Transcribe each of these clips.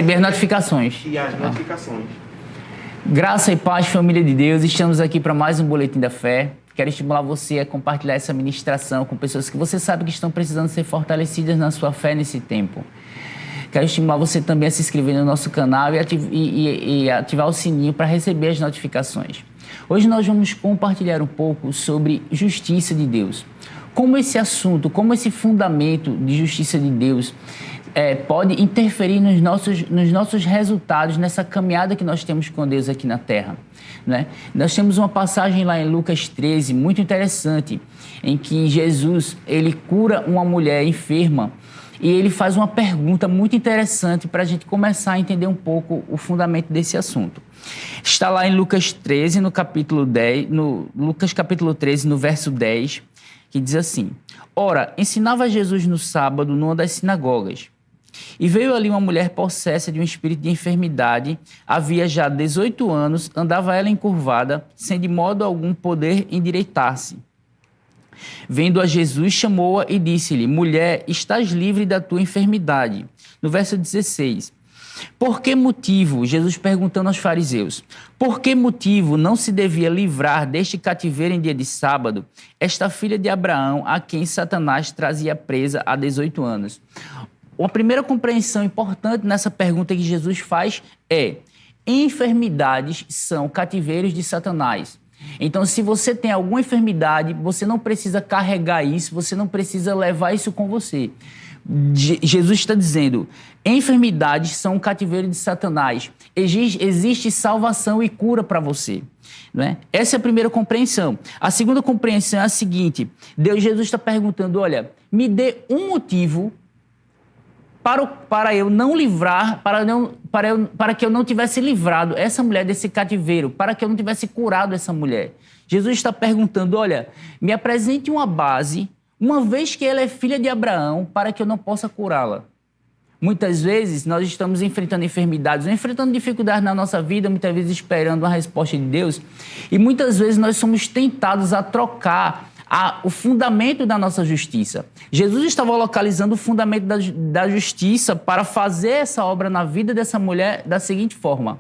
Receber as notificações. E as notificações. Graça e paz, família de Deus. Estamos aqui para mais um Boletim da Fé. Quero estimular você a compartilhar essa ministração com pessoas que você sabe que estão precisando ser fortalecidas na sua fé nesse tempo. Quero estimular você também a se inscrever no nosso canal e ativar o sininho para receber as notificações. Hoje nós vamos compartilhar um pouco sobre justiça de Deus. Como esse assunto, como esse fundamento de justiça de Deus pode interferir nos nossos resultados nessa caminhada que nós temos com Deus aqui na Terra, né? Nós temos uma passagem lá em Lucas 13, muito interessante, em que Jesus, ele cura uma mulher enferma e ele faz uma pergunta muito interessante para a gente começar a entender um pouco o fundamento desse assunto. Está lá em Lucas 13, no capítulo 10, Lucas capítulo 13, no verso 10, que diz assim: Ora, ensinava Jesus no sábado numa das sinagogas. E veio ali uma mulher possessa de um espírito de enfermidade, havia já 18 anos, andava ela encurvada, sem de modo algum poder endireitar-se. Vendo a Jesus, chamou-a e disse-lhe: Mulher, estás livre da tua enfermidade. No verso 16. Por que motivo, Jesus perguntando aos fariseus, por que motivo não se devia livrar deste cativeiro em dia de sábado esta filha de Abraão, a quem Satanás trazia presa há 18 anos? A primeira compreensão importante nessa pergunta que Jesus faz é: enfermidades são cativeiros de Satanás. Então, se você tem alguma enfermidade, você não precisa carregar isso, você não precisa levar isso com você. Jesus está dizendo: enfermidades são um cativeiro de Satanás. Existe salvação e cura para você, não é? Essa é a primeira compreensão. A segunda compreensão é a seguinte: Jesus está perguntando, olha, me dê um motivo para eu não livrar, para que eu não tivesse livrado essa mulher desse cativeiro, para que eu não tivesse curado essa mulher. Jesus está perguntando, olha, me apresente uma base, uma vez que ela é filha de Abraão, para que eu não possa curá-la. Muitas vezes nós estamos enfrentando enfermidades, enfrentando dificuldades na nossa vida, muitas vezes esperando uma resposta de Deus, e muitas vezes nós somos tentados a trocar o fundamento da nossa justiça. Jesus estava localizando o fundamento da justiça para fazer essa obra na vida dessa mulher da seguinte forma: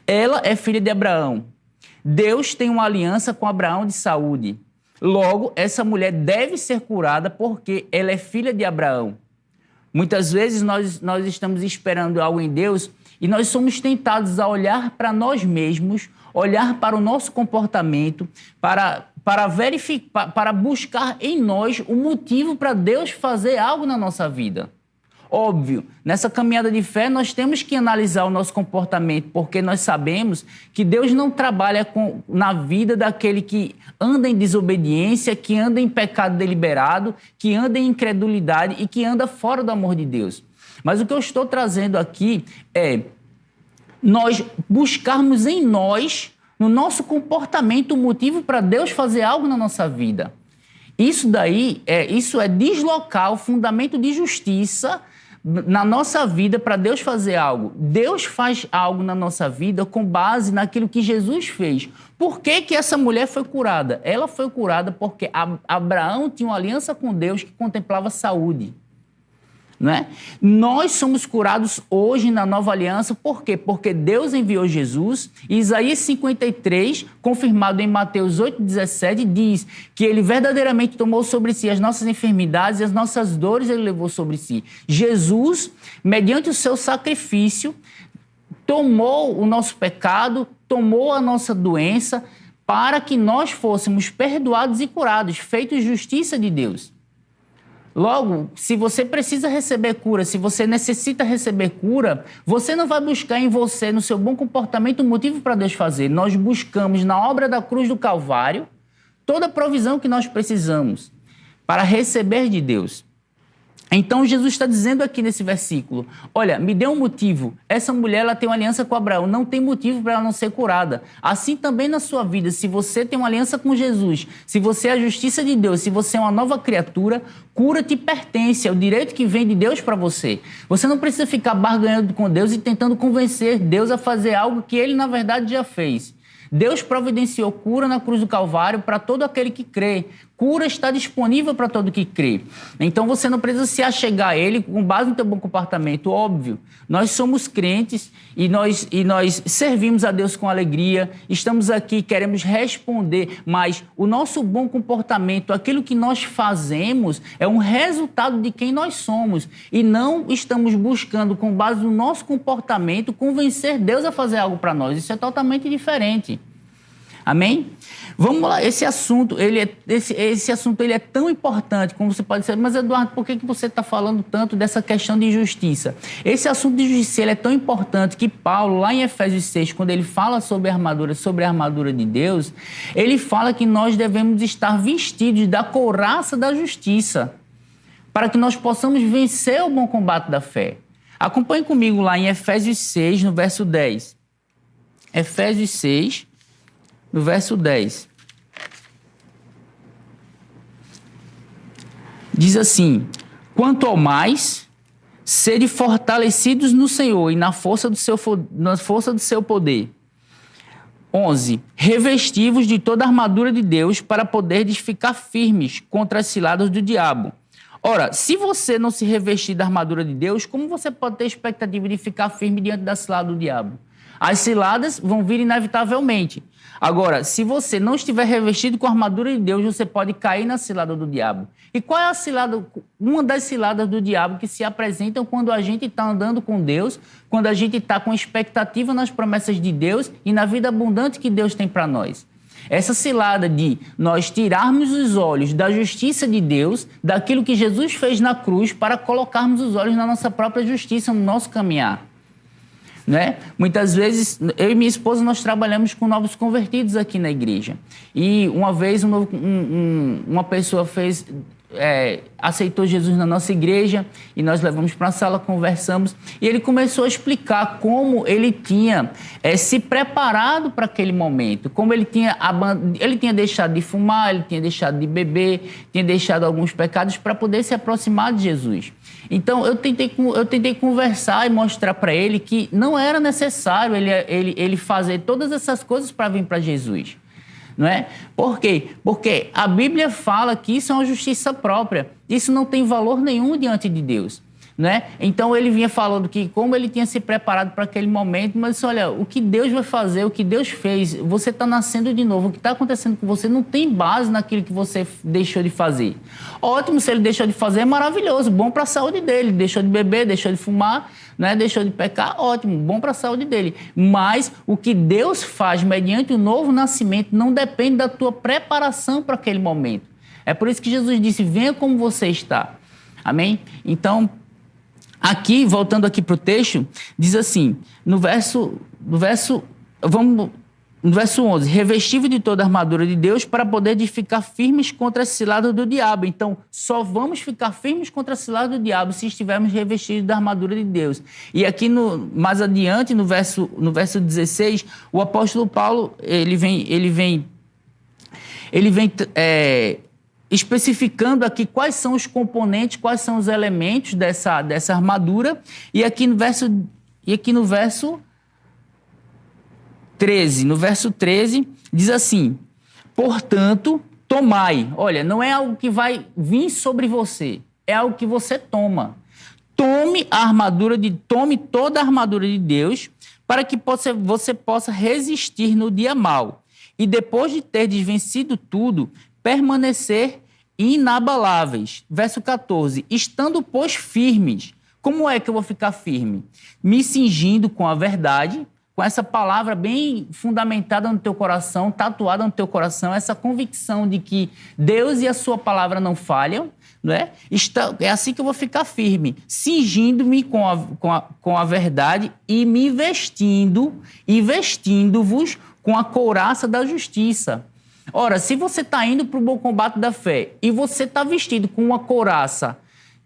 ela é filha de Abraão. Deus tem uma aliança com Abraão de saúde. Logo, essa mulher deve ser curada porque ela é filha de Abraão. Muitas vezes nós estamos esperando algo em Deus e nós somos tentados a olhar para nós mesmos, olhar para o nosso comportamento, para verificar, para buscar em nós o motivo para Deus fazer algo na nossa vida. Óbvio, nessa caminhada de fé nós temos que analisar o nosso comportamento, porque nós sabemos que Deus não trabalha na vida daquele que anda em desobediência, que anda em pecado deliberado, que anda em incredulidade e que anda fora do amor de Deus. Mas o que eu estou trazendo aqui é nós buscarmos em nós, no nosso comportamento, o motivo para Deus fazer algo na nossa vida. Isso é deslocar o fundamento de justiça na nossa vida para Deus fazer algo. Deus faz algo na nossa vida com base naquilo que Jesus fez. Por que essa mulher foi curada? Ela foi curada porque Abraão tinha uma aliança com Deus que contemplava saúde. Não é? Nós somos curados hoje na nova aliança, por quê? Porque Deus enviou Jesus, e Isaías 53, confirmado em Mateus 8,17, diz que ele verdadeiramente tomou sobre si as nossas enfermidades e as nossas dores ele levou sobre si. Jesus, mediante o seu sacrifício, tomou o nosso pecado, tomou a nossa doença, para que nós fôssemos perdoados e curados, feitos justiça de Deus. Logo, se você precisa receber cura, se você necessita receber cura, você não vai buscar em você, no seu bom comportamento, um motivo para Deus fazer. Nós buscamos na obra da cruz do Calvário toda a provisão que nós precisamos para receber de Deus. Então, Jesus está dizendo aqui nesse versículo, olha, me dê um motivo. Essa mulher, ela tem uma aliança com Abraão, não tem motivo para ela não ser curada. Assim também na sua vida, se você tem uma aliança com Jesus, se você é a justiça de Deus, se você é uma nova criatura, cura te pertence, é o direito que vem de Deus para você. Você não precisa ficar barganhando com Deus e tentando convencer Deus a fazer algo que Ele, na verdade, já fez. Deus providenciou cura na cruz do Calvário para todo aquele que crê. Cura está disponível para todo que crê. Então você não precisa se achegar a ele com base no teu bom comportamento, óbvio. Nós somos crentes e nós servimos a Deus com alegria, estamos aqui, queremos responder, mas o nosso bom comportamento, aquilo que nós fazemos, é um resultado de quem nós somos. E não estamos buscando, com base no nosso comportamento, convencer Deus a fazer algo para nós. Isso é totalmente diferente. Amém? Vamos lá, esse assunto ele é tão importante, como você pode dizer, mas Eduardo, por que você está falando tanto dessa questão de justiça? Esse assunto de justiça ele é tão importante que Paulo, lá em Efésios 6, quando ele fala sobre a armadura de Deus, ele fala que nós devemos estar vestidos da couraça da justiça, para que nós possamos vencer o bom combate da fé. Acompanhe comigo lá em Efésios 6, no verso 10. Efésios 6, no verso 10, diz assim: quanto ao mais, sede fortalecidos no Senhor e na força do seu poder. 11, revestivos de toda a armadura de Deus para poderes ficar firmes contra as ciladas do diabo. Ora, se você não se revestir da armadura de Deus, como você pode ter expectativa de ficar firme diante da cilada do diabo? As ciladas vão vir inevitavelmente. Agora, se você não estiver revestido com a armadura de Deus, você pode cair na cilada do diabo. E qual é a cilada? Uma das ciladas do diabo que se apresentam quando a gente está andando com Deus, quando a gente está com expectativa nas promessas de Deus e na vida abundante que Deus tem para nós. Essa cilada de nós tirarmos os olhos da justiça de Deus, daquilo que Jesus fez na cruz, para colocarmos os olhos na nossa própria justiça, no nosso caminhar. Né? Muitas vezes, eu e minha esposa, nós trabalhamos com novos convertidos aqui na igreja. E uma vez uma pessoa aceitou Jesus na nossa igreja e nós levamos para a sala, conversamos e ele começou a explicar como ele tinha se preparado para aquele momento, como ele tinha deixado de fumar, ele tinha deixado de beber, tinha deixado alguns pecados para poder se aproximar de Jesus. Então, eu tentei conversar e mostrar para ele que não era necessário ele fazer todas essas coisas para vir para Jesus. Não é? Por quê? Porque a Bíblia fala que isso é uma justiça própria. Isso não tem valor nenhum diante de Deus. Não é? Então, ele vinha falando que como ele tinha se preparado para aquele momento, mas olha, o que Deus vai fazer, o que Deus fez, você está nascendo de novo, o que está acontecendo com você não tem base naquilo que você deixou de fazer. Ótimo, se ele deixou de fazer, é maravilhoso, bom para a saúde dele, deixou de beber, deixou de fumar, né? Deixou de pecar, ótimo, bom para a saúde dele. Mas o que Deus faz mediante o novo nascimento não depende da tua preparação para aquele momento. É por isso que Jesus disse, venha como você está. Amém? Então, aqui, voltando aqui para o texto, diz assim, no verso 11, revestível de toda a armadura de Deus para poder ficar firmes contra as ciladas do diabo. Então, só vamos ficar firmes contra as ciladas do diabo se estivermos revestidos da armadura de Deus. E aqui, mais adiante, no verso 16, o apóstolo Paulo, ele vem especificando aqui quais são os componentes, quais são os elementos dessa armadura. E aqui no verso 13, diz assim, portanto, tomai. Olha, não é algo que vai vir sobre você, é algo que você toma. Tome toda a armadura de Deus para que você possa resistir no dia mau. E depois de ter vencido tudo, permanecer inabaláveis. Verso 14. Estando, pois, firmes. Como é que eu vou ficar firme? Me cingindo com a verdade, com essa palavra bem fundamentada no teu coração, tatuada no teu coração, essa convicção de que Deus e a sua palavra não falham, não é? É assim que eu vou ficar firme, cingindo-me com a verdade e me vestindo-vos com a couraça da justiça. Ora, se você está indo para o bom combate da fé e você está vestido com uma couraça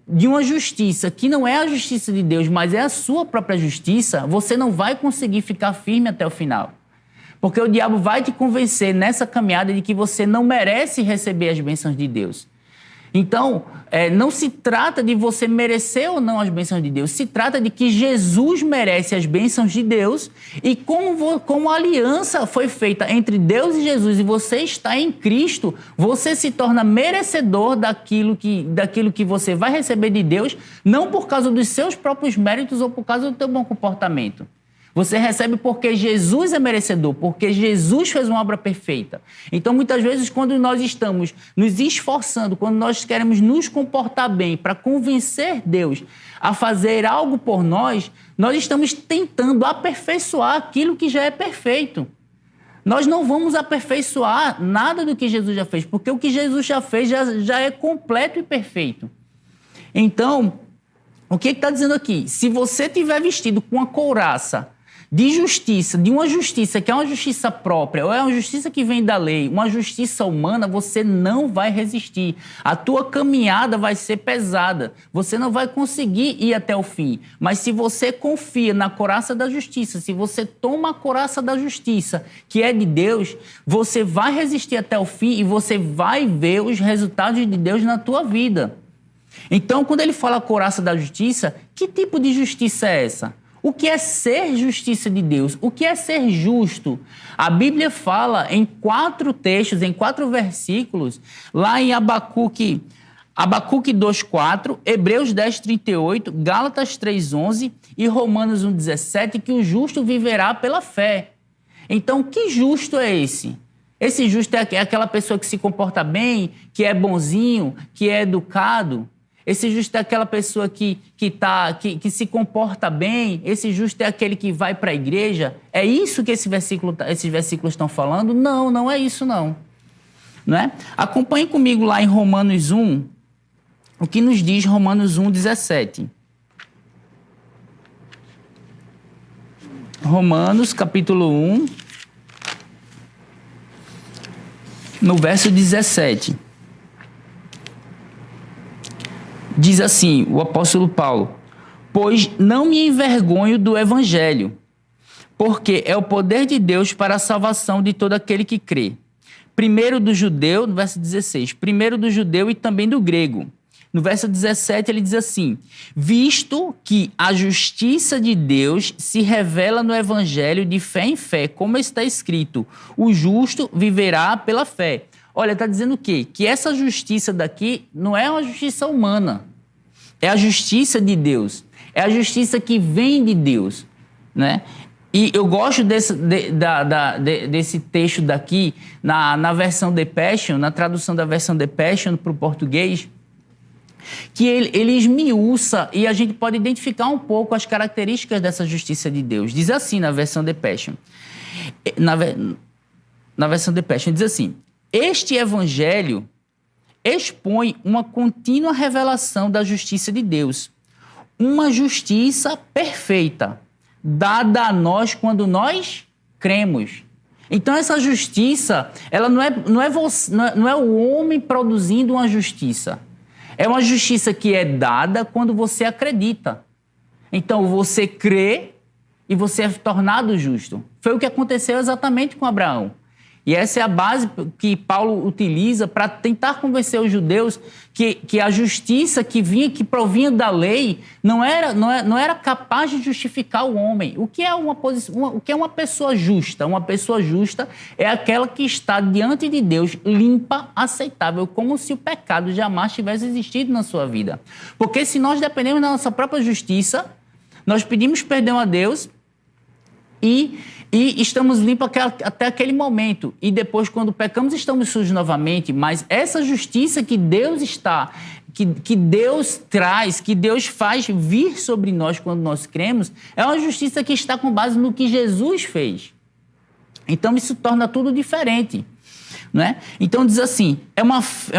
de uma justiça que não é a justiça de Deus, mas é a sua própria justiça, você não vai conseguir ficar firme até o final. Porque o diabo vai te convencer nessa caminhada de que você não merece receber as bênçãos de Deus. Então, não se trata de você merecer ou não as bênçãos de Deus, se trata de que Jesus merece as bênçãos de Deus e como a aliança foi feita entre Deus e Jesus e você está em Cristo, você se torna merecedor daquilo que você vai receber de Deus, não por causa dos seus próprios méritos ou por causa do teu bom comportamento. Você recebe porque Jesus é merecedor, porque Jesus fez uma obra perfeita. Então, muitas vezes, quando nós estamos nos esforçando, quando nós queremos nos comportar bem para convencer Deus a fazer algo por nós, nós estamos tentando aperfeiçoar aquilo que já é perfeito. Nós não vamos aperfeiçoar nada do que Jesus já fez, porque o que Jesus já fez já é completo e perfeito. Então, o que está dizendo aqui? Se você tiver vestido com uma couraça de justiça, de uma justiça que é uma justiça própria, ou é uma justiça que vem da lei, uma justiça humana, você não vai resistir. A tua caminhada vai ser pesada. Você não vai conseguir ir até o fim. Mas se você confia na couraça da justiça, se você toma a couraça da justiça, que é de Deus, você vai resistir até o fim e você vai ver os resultados de Deus na tua vida. Então, quando ele fala couraça da justiça, que tipo de justiça é essa? O que é ser justiça de Deus? O que é ser justo? A Bíblia fala em 4 textos, em 4 versículos, lá em Abacuque 2:4, Hebreus 10:38, Gálatas 3:11 e Romanos 1:17, que o justo viverá pela fé. Então, que justo é esse? Esse justo é aquela pessoa que se comporta bem, que é bonzinho, que é educado. Esse justo é aquela pessoa que se comporta bem. Esse justo é aquele que vai para a igreja. É isso que esses versículos estão falando? Não, não é isso não. Não é? Acompanhe comigo lá em Romanos 1, o que nos diz Romanos 1:17. Romanos, capítulo 1, no verso 17. Diz assim, o apóstolo Paulo: pois não me envergonho do evangelho, porque é o poder de Deus para a salvação de todo aquele que crê. Primeiro do judeu, no verso 16, primeiro do judeu e também do grego. No verso 17 ele diz assim: visto que a justiça de Deus se revela no evangelho de fé em fé, como está escrito, o justo viverá pela fé. Olha, está dizendo o quê? Que essa justiça daqui não é uma justiça humana. É a justiça de Deus. É a justiça que vem de Deus, né? E eu gosto desse texto daqui, na versão The Passion, na tradução da versão The Passion para o português, que ele esmiuça e a gente pode identificar um pouco as características dessa justiça de Deus. Diz assim na versão The Passion. Na versão The Passion diz assim: este evangelho expõe uma contínua revelação da justiça de Deus, uma justiça perfeita, dada a nós quando nós cremos. Então essa justiça, ela não é o homem produzindo uma justiça. É uma justiça que é dada quando você acredita. Então você crê e você é tornado justo. Foi o que aconteceu exatamente com Abraão. E essa é a base que Paulo utiliza para tentar convencer os judeus que a justiça que provinha da lei não era capaz de justificar o homem. O que é uma pessoa justa? Uma pessoa justa é aquela que está diante de Deus limpa, aceitável, como se o pecado jamais tivesse existido na sua vida. Porque se nós dependemos da nossa própria justiça, nós pedimos perdão a Deus e estamos limpos até aquele momento. E depois, quando pecamos, estamos sujos novamente. Mas essa justiça que Deus que Deus traz, que Deus faz vir sobre nós quando nós cremos, é uma justiça que está com base no que Jesus fez. Então, isso torna tudo diferente. Não é? Então, diz assim, é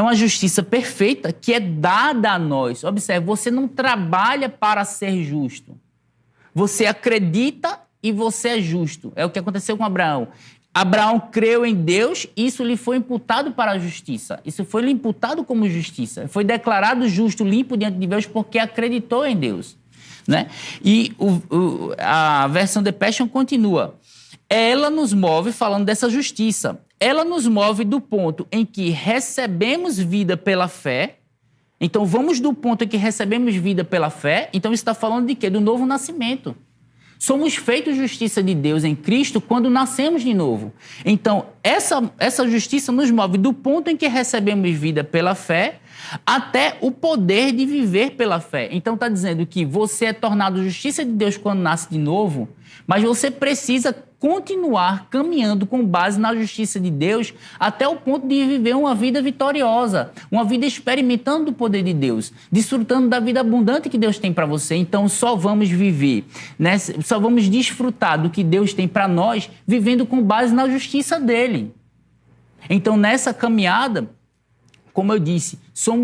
uma justiça perfeita que é dada a nós. Observe, você não trabalha para ser justo. Você acredita e você é justo. É o que aconteceu com Abraão. Abraão creu em Deus, isso lhe foi imputado para a justiça. Isso foi lhe imputado como justiça. Foi declarado justo, limpo diante de Deus, porque acreditou em Deus. Né? E a versão The Passion continua. Ela nos move, falando dessa justiça, ela nos move do ponto em que recebemos vida pela fé, Então, vamos do ponto em que recebemos vida pela fé. Então, isso está falando de quê? Do novo nascimento. Somos feitos justiça de Deus em Cristo quando nascemos de novo. Então, essa justiça nos move do ponto em que recebemos vida pela fé até o poder de viver pela fé. Então, está dizendo que você é tornado justiça de Deus quando nasce de novo, mas você precisa continuar caminhando com base na justiça de Deus até o ponto de viver uma vida vitoriosa, uma vida experimentando o poder de Deus, desfrutando da vida abundante que Deus tem para você. Então, só vamos viver, né? Só vamos desfrutar do que Deus tem para nós, vivendo com base na justiça dele. Então, nessa caminhada, como eu disse,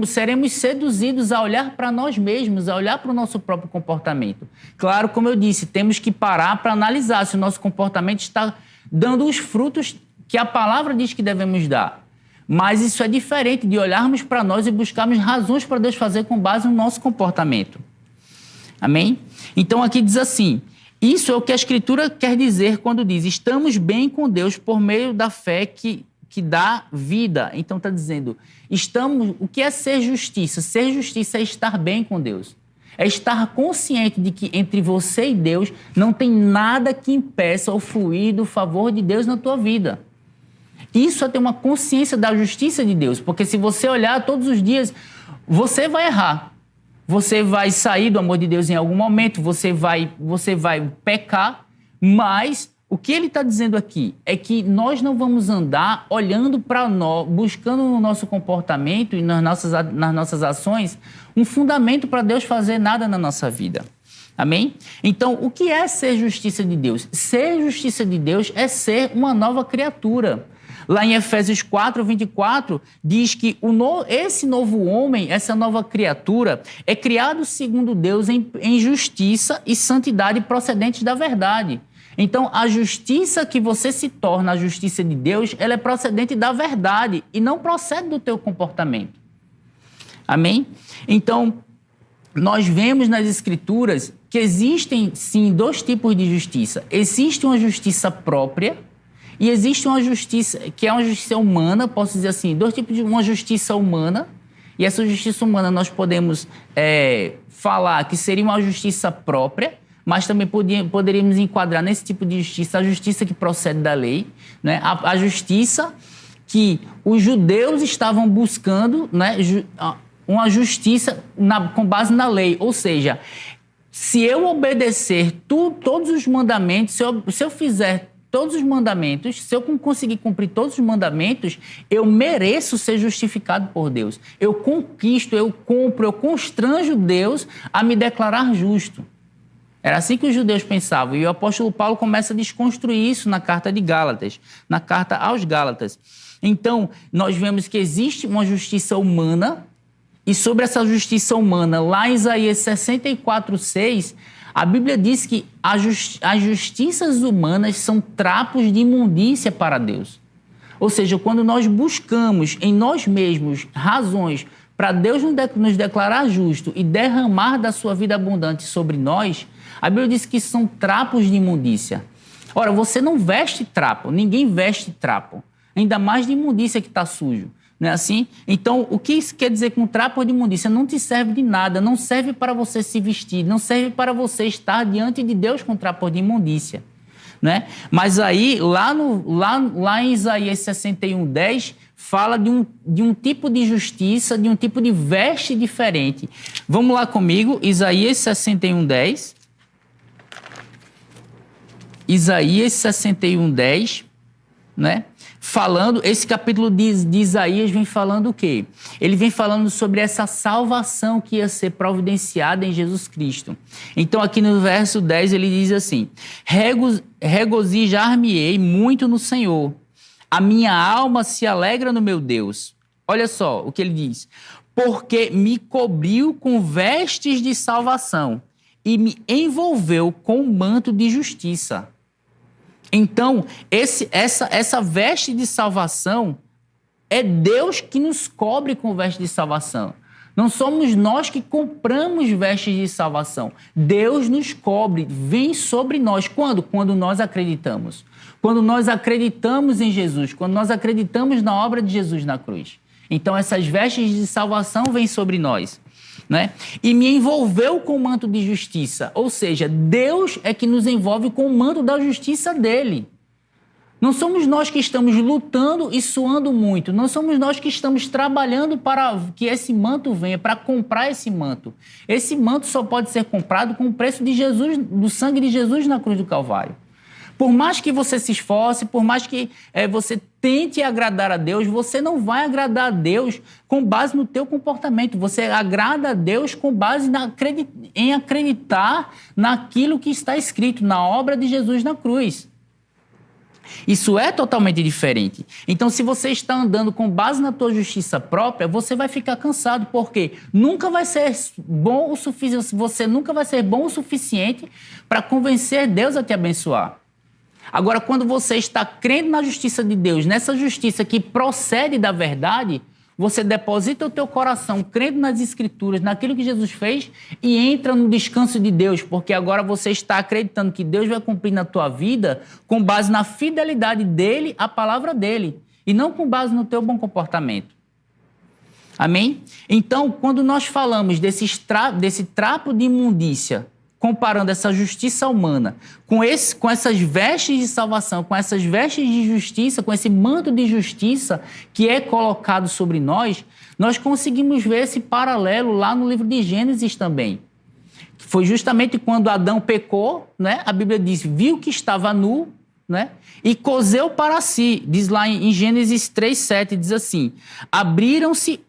seremos seduzidos a olhar para nós mesmos, a olhar para o nosso próprio comportamento. Claro, como eu disse, temos que parar para analisar se o nosso comportamento está dando os frutos que a palavra diz que devemos dar. Mas isso é diferente de olharmos para nós e buscarmos razões para Deus fazer com base no nosso comportamento. Amém? Então aqui diz assim, isso é o que a Escritura quer dizer quando diz, estamos bem com Deus por meio da fé que dá vida. Então está dizendo, o que é ser justiça? Ser justiça é estar bem com Deus. É estar consciente de que entre você e Deus não tem nada que impeça o fluir do favor de Deus na tua vida. Isso é ter uma consciência da justiça de Deus, porque se você olhar todos os dias, você vai errar. Você vai sair do amor de Deus em algum momento, você vai pecar, mas o que ele está dizendo aqui é que nós não vamos andar olhando para nós, buscando no nosso comportamento e nas nossas ações um fundamento para Deus fazer nada na nossa vida. Amém? Então, o que é ser justiça de Deus? Ser justiça de Deus é ser uma nova criatura. Lá em Efésios 4, 24, diz que esse novo homem, essa nova criatura, é criado segundo Deus em justiça e santidade procedentes da verdade. Então, a justiça que você se torna, a justiça de Deus, ela é procedente da verdade e não procede do teu comportamento. Amém? Então, nós vemos nas Escrituras que existem, sim, dois tipos de justiça. Existe uma justiça própria e existe uma justiça, que é uma justiça humana, posso dizer assim, dois tipos de uma justiça humana. E essa justiça humana nós podemos falar que seria uma justiça própria, mas também poderíamos enquadrar nesse tipo de justiça a justiça que procede da lei, né? A justiça que os judeus estavam buscando, né? Uma justiça com base na lei, ou seja, se eu obedecer todos os mandamentos, se eu fizer todos os mandamentos, se eu conseguir cumprir todos os mandamentos, eu mereço ser justificado por Deus. Eu conquisto, eu compro, eu constranjo Deus a me declarar justo. Era assim que os judeus pensavam, e o apóstolo Paulo começa a desconstruir isso na carta de Gálatas, na carta aos Gálatas. Então, nós vemos que existe uma justiça humana, e sobre essa justiça humana, lá em Isaías 64:6, a Bíblia diz que as justiças humanas são trapos de imundícia para Deus. Ou seja, quando nós buscamos em nós mesmos razões para Deus nos declarar justo e derramar da sua vida abundante sobre nós, a Bíblia diz que são trapos de imundícia. Ora, você não veste trapo, ninguém veste trapo, ainda mais de imundícia que está sujo, não é assim? Então, o que isso quer dizer com trapo de imundícia? Não te serve de nada, não serve para você se vestir, não serve para você estar diante de Deus com trapo de imundícia, né? Mas aí, lá em Isaías 61:10, fala de um tipo de justiça, de um tipo de veste diferente. Vamos lá comigo, Isaías 61:10. Isaías 61:10, né? Falando, esse capítulo de Isaías vem falando o quê? Ele vem falando sobre essa salvação que ia ser providenciada em Jesus Cristo. Então, aqui no verso 10, ele diz assim, regozijar-me-ei muito no Senhor, a minha alma se alegra no meu Deus. Olha só o que ele diz, porque me cobriu com vestes de salvação e me envolveu com um manto de justiça. Então, essa veste de salvação é Deus que nos cobre com veste de salvação. Não somos nós que compramos vestes de salvação. Deus nos cobre, vem sobre nós. Quando? Quando nós acreditamos. Quando nós acreditamos em Jesus, quando nós acreditamos na obra de Jesus na cruz. Então, essas vestes de salvação vêm sobre nós, né? E me envolveu com o manto de justiça. Ou seja, Deus é que nos envolve com o manto da justiça dele. Não somos nós que estamos lutando e suando muito. Não somos nós que estamos trabalhando para que esse manto venha, para comprar esse manto. Esse manto só pode ser comprado com o preço de Jesus, do sangue de Jesus na cruz do Calvário. Por mais que você se esforce, por mais que você tente agradar a Deus, você não vai agradar a Deus com base no teu comportamento. Você agrada a Deus com base em acreditar naquilo que está escrito, na obra de Jesus na cruz. Isso é totalmente diferente. Então, se você está andando com base na tua justiça própria, você vai ficar cansado, porque nunca vai ser bom o suficiente, você nunca vai ser bom o suficiente para convencer Deus a te abençoar. Agora, quando você está crendo na justiça de Deus, nessa justiça que procede da verdade, você deposita o teu coração crendo nas Escrituras, naquilo que Jesus fez e entra no descanso de Deus, porque agora você está acreditando que Deus vai cumprir na tua vida com base na fidelidade dele, à palavra dele, e não com base no teu bom comportamento. Amém? Então, quando nós falamos desse trapo de imundícia, comparando essa justiça humana com essas vestes de salvação, com essas vestes de justiça, com esse manto de justiça que é colocado sobre nós, nós conseguimos ver esse paralelo lá no livro de Gênesis também. Foi justamente quando Adão pecou, né? A Bíblia diz, viu que estava nu, né? E cozeu para si, diz lá em Gênesis 3:7, diz assim, abriram-se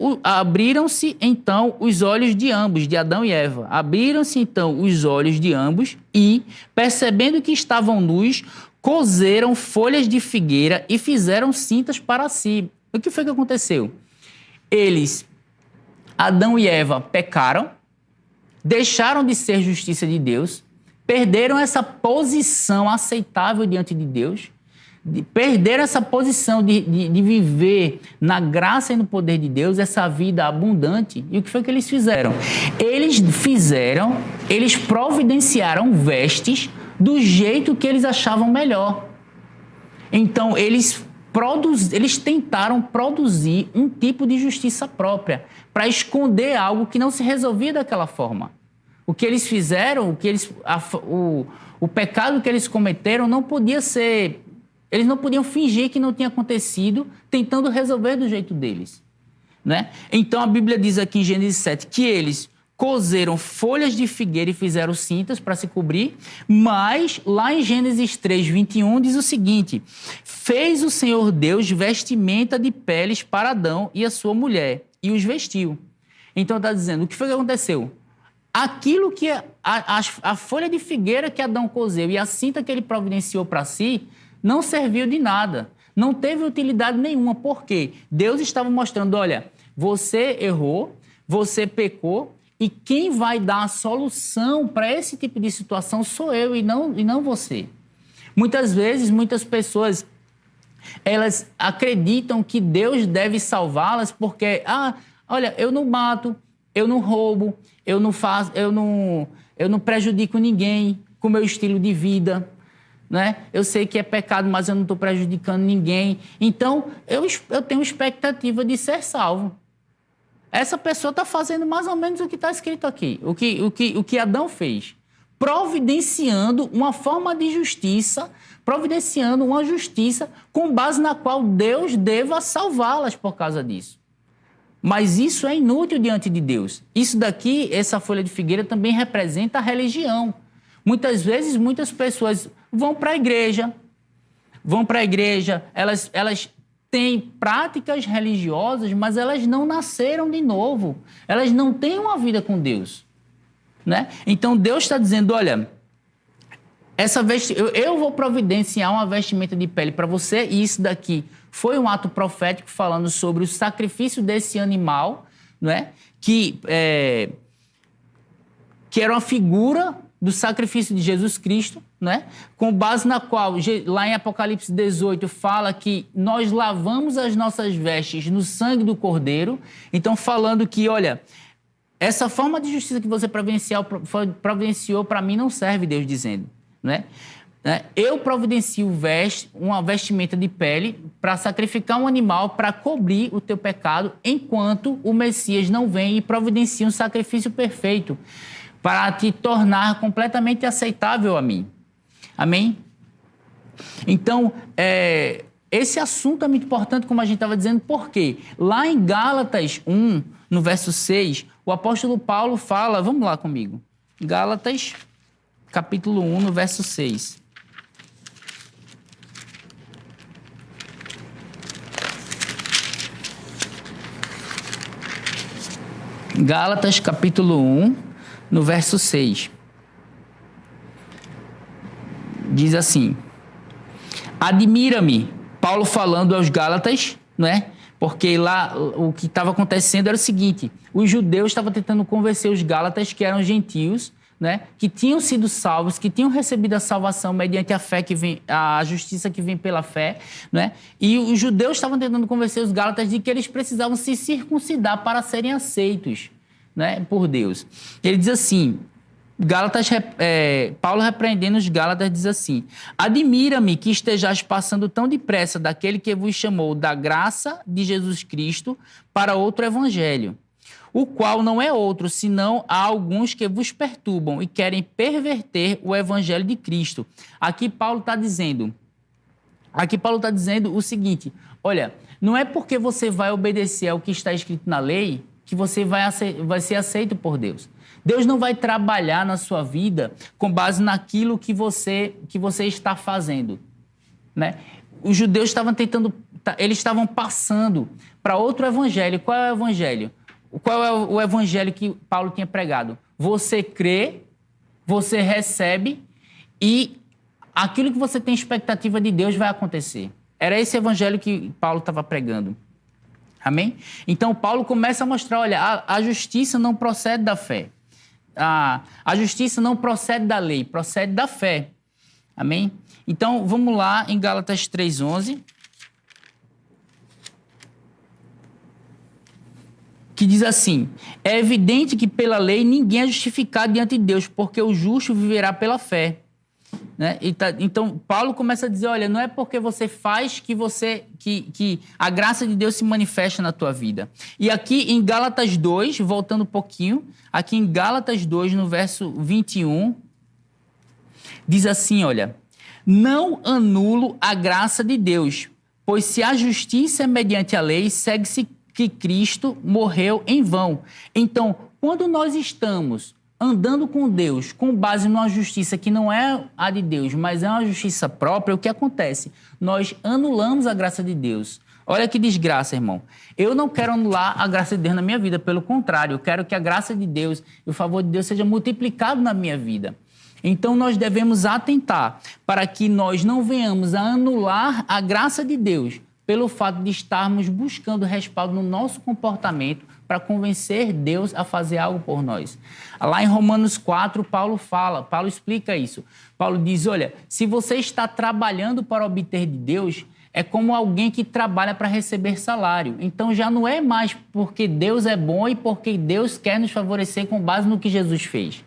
então os olhos de ambos, de Adão e Eva, abriram-se então os olhos de ambos e, percebendo que estavam nus, cozeram folhas de figueira e fizeram cintas para si. O que foi que aconteceu? Adão e Eva pecaram, deixaram de ser justiça de Deus, perderam essa posição aceitável diante de Deus, perderam essa posição de viver na graça e no poder de Deus, essa vida abundante. E o que foi que eles fizeram? Eles providenciaram vestes do jeito que eles achavam melhor. Então, eles tentaram produzir um tipo de justiça própria para esconder algo que não se resolvia daquela forma. O que eles fizeram, o pecado que eles cometeram não podia ser... Eles não podiam fingir que não tinha acontecido, tentando resolver do jeito deles, né? Então, a Bíblia diz aqui em Gênesis 7 que eles cozeram folhas de figueira e fizeram cintas para se cobrir, mas lá em Gênesis 3:21 diz o seguinte, fez o Senhor Deus vestimenta de peles para Adão e a sua mulher, e os vestiu. Então, está dizendo, o que foi que aconteceu? Aquilo que a folha de figueira que Adão cozeu e a cinta que ele providenciou para si não serviu de nada, não teve utilidade nenhuma. Por quê? Deus estava mostrando, olha, você errou, você pecou e quem vai dar a solução para esse tipo de situação sou eu e não você. Muitas vezes, muitas pessoas, elas acreditam que Deus deve salvá-las porque, olha, eu não mato, eu não roubo, eu não prejudico ninguém com o meu estilo de vida, né? Eu sei que é pecado, mas eu não estou prejudicando ninguém. Então, eu tenho expectativa de ser salvo. Essa pessoa está fazendo mais ou menos o que está escrito aqui, o que Adão fez, providenciando uma forma de justiça, providenciando uma justiça com base na qual Deus deva salvá-las por causa disso. Mas isso é inútil diante de Deus. Isso daqui, essa folha de figueira, também representa a religião. Muitas vezes, muitas pessoas vão para a igreja, elas têm práticas religiosas, mas elas não nasceram de novo. Elas não têm uma vida com Deus, né? Então, Deus está dizendo, olha, eu vou providenciar uma vestimenta de pele para você, e isso daqui foi um ato profético falando sobre o sacrifício desse animal, né? Que era uma figura do sacrifício de Jesus Cristo, né? Com base na qual, lá em Apocalipse 18, fala que nós lavamos as nossas vestes no sangue do Cordeiro. Então, falando que, olha, essa forma de justiça que você providenciou para mim não serve, Deus dizendo, né? né? Eu providencio uma vestimenta de pele para sacrificar um animal para cobrir o teu pecado, enquanto o Messias não vem e providencia um sacrifício perfeito para te tornar completamente aceitável a mim. Amém? Então, esse assunto é muito importante, como a gente estava dizendo, porque lá em Gálatas 1, no verso 6, o apóstolo Paulo fala, vamos lá comigo, Gálatas, capítulo 1, no verso 6. Gálatas, capítulo 1, no verso 6. Diz assim: admira-me, Paulo falando aos Gálatas, né? Porque lá o que estava acontecendo era o seguinte: os judeus estavam tentando convencer os Gálatas, que eram gentios, né? Que tinham sido salvos, que tinham recebido a salvação mediante a fé que vem, a justiça que vem pela fé, né? E os judeus estavam tentando convencer os Gálatas de que eles precisavam se circuncidar para serem aceitos, né, por Deus. Ele diz assim, Paulo repreendendo os Gálatas diz assim: admira-me que estejais passando tão depressa daquele que vos chamou da graça de Jesus Cristo para outro evangelho, o qual não é outro, senão há alguns que vos perturbam e querem perverter o evangelho de Cristo. Aqui Paulo está dizendo o seguinte: olha, não é porque você vai obedecer ao que está escrito na lei que você vai ser aceito por Deus. Deus não vai trabalhar na sua vida com base naquilo que você está fazendo, né? Os judeus eles estavam passando para outro evangelho. Qual é o evangelho? Qual é o evangelho que Paulo tinha pregado? Você crê, você recebe e aquilo que você tem expectativa de Deus vai acontecer. Era esse evangelho que Paulo estava pregando. Amém? Então, Paulo começa a mostrar, olha, a justiça não procede da fé. A justiça não procede da lei, procede da fé. Amém? Então, vamos lá em Gálatas 3:11. Que diz assim: é evidente que pela lei ninguém é justificado diante de Deus, porque o justo viverá pela fé. Né? Então, Paulo começa a dizer, olha, não é porque você faz que a graça de Deus se manifesta na tua vida. E aqui em Gálatas 2, voltando um pouquinho, aqui em Gálatas 2, no verso 21, diz assim, olha: não anulo a graça de Deus, pois se a justiça é mediante a lei, segue-se que Cristo morreu em vão. Então, quando nós estamos andando com Deus com base numa justiça que não é a de Deus, mas é uma justiça própria, o que acontece? Nós anulamos a graça de Deus. Olha que desgraça, irmão. Eu não quero anular a graça de Deus na minha vida, pelo contrário, eu quero que a graça de Deus e o favor de Deus seja multiplicado na minha vida. Então, nós devemos atentar para que nós não venhamos a anular a graça de Deus pelo fato de estarmos buscando respaldo no nosso comportamento para convencer Deus a fazer algo por nós. Lá em Romanos 4, Paulo explica isso. Paulo diz, olha, se você está trabalhando para obter de Deus, é como alguém que trabalha para receber salário. Então já não é mais porque Deus é bom e porque Deus quer nos favorecer com base no que Jesus fez.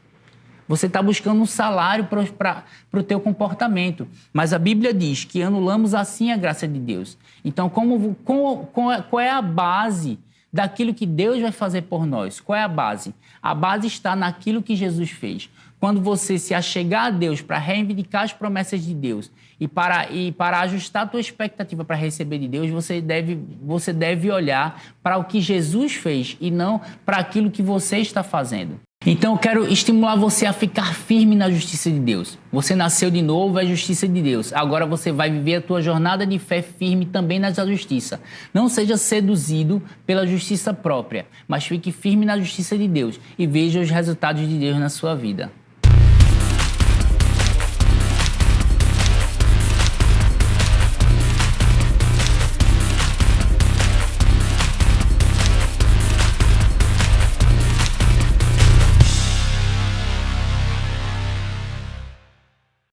Você está buscando um salário para o teu comportamento. Mas a Bíblia diz que anulamos assim a graça de Deus. Então, qual é a base daquilo que Deus vai fazer por nós? Qual é a base? A base está naquilo que Jesus fez. Quando você se achegar a Deus para reivindicar as promessas de Deus e para ajustar a tua expectativa para receber de Deus, você deve olhar para o que Jesus fez e não para aquilo que você está fazendo. Então eu quero estimular você a ficar firme na justiça de Deus. Você nasceu de novo, é a justiça de Deus. Agora você vai viver a tua jornada de fé firme também nessa justiça. Não seja seduzido pela justiça própria, mas fique firme na justiça de Deus e veja os resultados de Deus na sua vida.